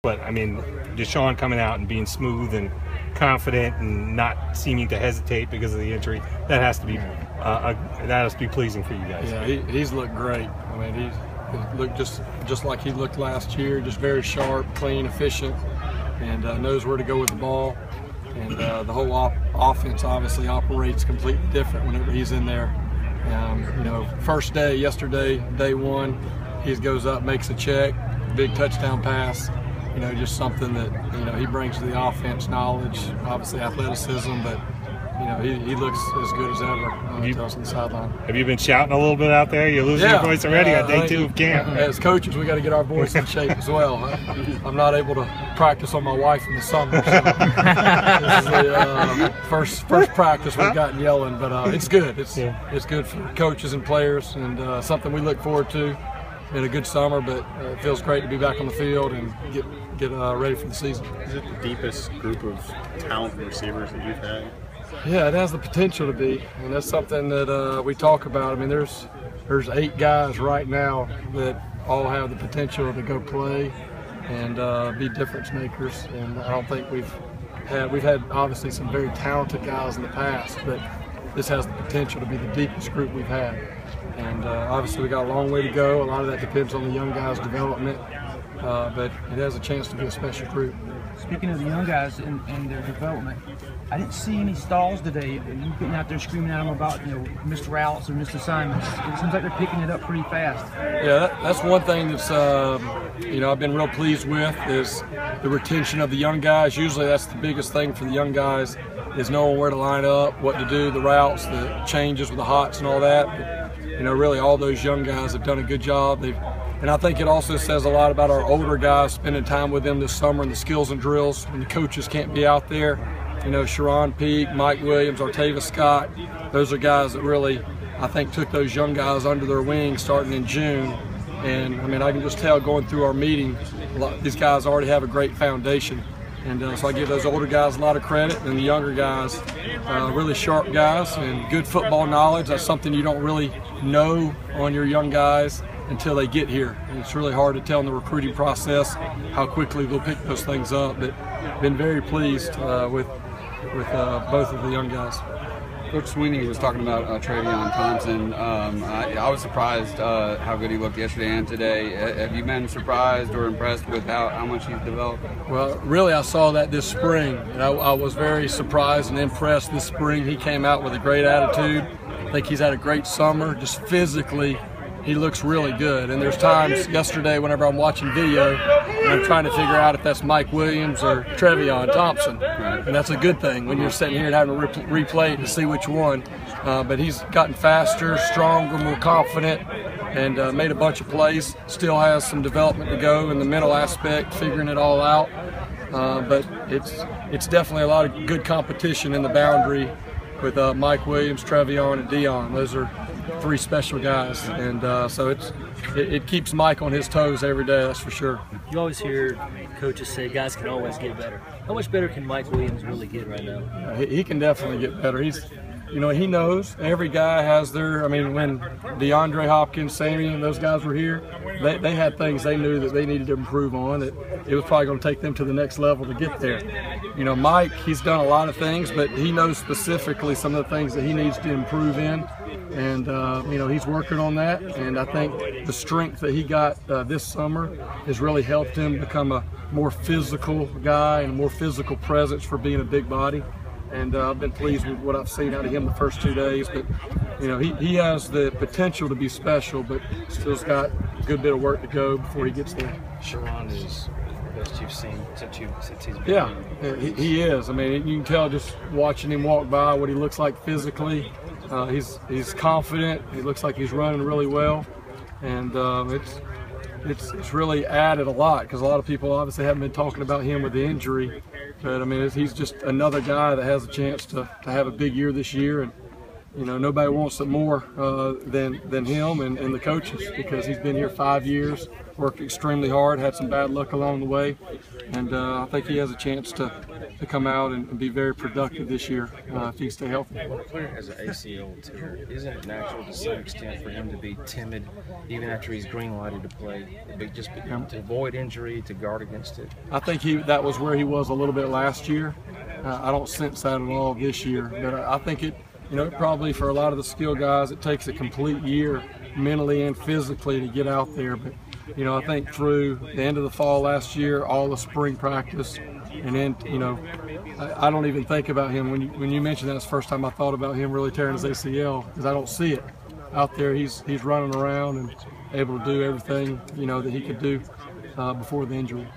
but I mean, Deshaun coming out and being smooth and confident and not seeming to hesitate because of the injury, that has to be pleasing for you guys. Yeah, he's looked great. I mean, he looked just like he looked last year, just very sharp, clean, efficient, and knows where to go with the ball. And the whole offense obviously operates completely different whenever he's in there. You know, first day, yesterday, day one, he goes up, makes a check, big touchdown pass. You know, just something that, you know, he brings to the offense, knowledge, obviously athleticism, but, you know, he looks as good as ever on the sideline. Have you been shouting a little bit out there? You're losing your voice already on day 2 of camp. As coaches, we got to get our voice in shape as well. I'm not able to practice on my wife in the summer, so this is the first practice we've gotten yelling, but it's good. It's good for coaches and players, and something we look forward to. Been a good summer, but it feels great to be back on the field and get ready for the season. Is it the deepest group of talented receivers that you've had? Yeah, it has the potential to be, and that's something that we talk about. I mean, there's 8 guys right now that all have the potential to go play and be difference makers, and I don't think we've had obviously some very talented guys in the past, but this has the potential to be the deepest group we've had. And obviously we got a long way to go. A lot of that depends on the young guys' development, but it has a chance to be a special group. Speaking of the young guys and their development, I didn't see any stalls today. You getting out there screaming at them about, you know, missed routes or missed assignments. It seems like they're picking it up pretty fast. Yeah, that's one thing that's you know, I've been real pleased with is the retention of the young guys. Usually that's the biggest thing for the young guys, is knowing where to line up, what to do, the routes, the changes with the hots and all that. But, you know, really all those young guys have done a good job. And I think it also says a lot about our older guys, spending time with them this summer in the skills and drills when the coaches can't be out there. You know, Sharon Peak, Mike Williams, Jeff Scott, those are guys that really, I think, took those young guys under their wing starting in June. And I mean, I can just tell going through our meeting, these guys already have a great foundation. And so I give those older guys a lot of credit, and the younger guys, really sharp guys and good football knowledge. That's something you don't really know on your young guys until they get here. And it's really hard to tell in the recruiting process how quickly they'll pick those things up. But been very pleased with both of the young guys. Coach Sweeney was talking about Travion Thompson. I was surprised how good he looked yesterday and today. Have you been surprised or impressed with how much he's developed? Well, really, I saw that this spring. And I was very surprised and impressed this spring. He came out with a great attitude. I think he's had a great summer. Just physically, he looks really good. And there's times yesterday whenever I'm watching video and I'm trying to figure out if that's Mike Williams or Travion Thompson. Right. And that's a good thing when you're sitting here and having to replay it to see which one. But he's gotten faster, stronger, more confident, and made a bunch of plays. Still has some development to go in the mental aspect, figuring it all out. But it's definitely a lot of good competition in the boundary with Mike Williams, Travion, and Dion. Those are 3 special guys, and so it keeps Mike on his toes every day, that's for sure. You always hear coaches say guys can always get better. How much better can Mike Williams really get right now? He can definitely get better. You know, he knows every guy has their, I mean, when DeAndre Hopkins, Sammy, and those guys were here, they had things they knew that they needed to improve on, that it was probably going to take them to the next level to get there. You know, Mike, he's done a lot of things, but he knows specifically some of the things that he needs to improve in. And, you know, he's working on that. And I think the strength that he got this summer has really helped him become a more physical guy and a more physical presence for being a big body. And I've been pleased with what I've seen out of him the first 2 days. But, you know, he has the potential to be special, but still's got a good bit of work to go before he gets there. Sharon is the best you've seen since he's been Yeah, he is. I mean, you can tell just watching him walk by what he looks like physically. He's confident. He looks like he's running really well. And it's really added a lot, because a lot of people obviously haven't been talking about him with the injury. But I mean, he's just another guy that has a chance to have a big year this year, and nobody wants it more than him and the coaches, because he's been here 5 years, worked extremely hard, had some bad luck along the way, and I think he has a chance to come out and be very productive this year if he stays healthy. Well, a player has an ACL tear. Isn't it natural to some extent for him to be timid even after he's green-lighted to play, to avoid injury, to guard against it? I think that was where he was a little bit last year. I don't sense that at all this year, but I think it probably for a lot of the skill guys, it takes a complete year mentally and physically to get out there. But I think through the end of the fall last year, all the spring practice, and then I don't even think about him. When you mentioned that, it's the first time I thought about him really tearing his ACL, because I don't see it out there. He's running around and able to do everything that he could do before the injury.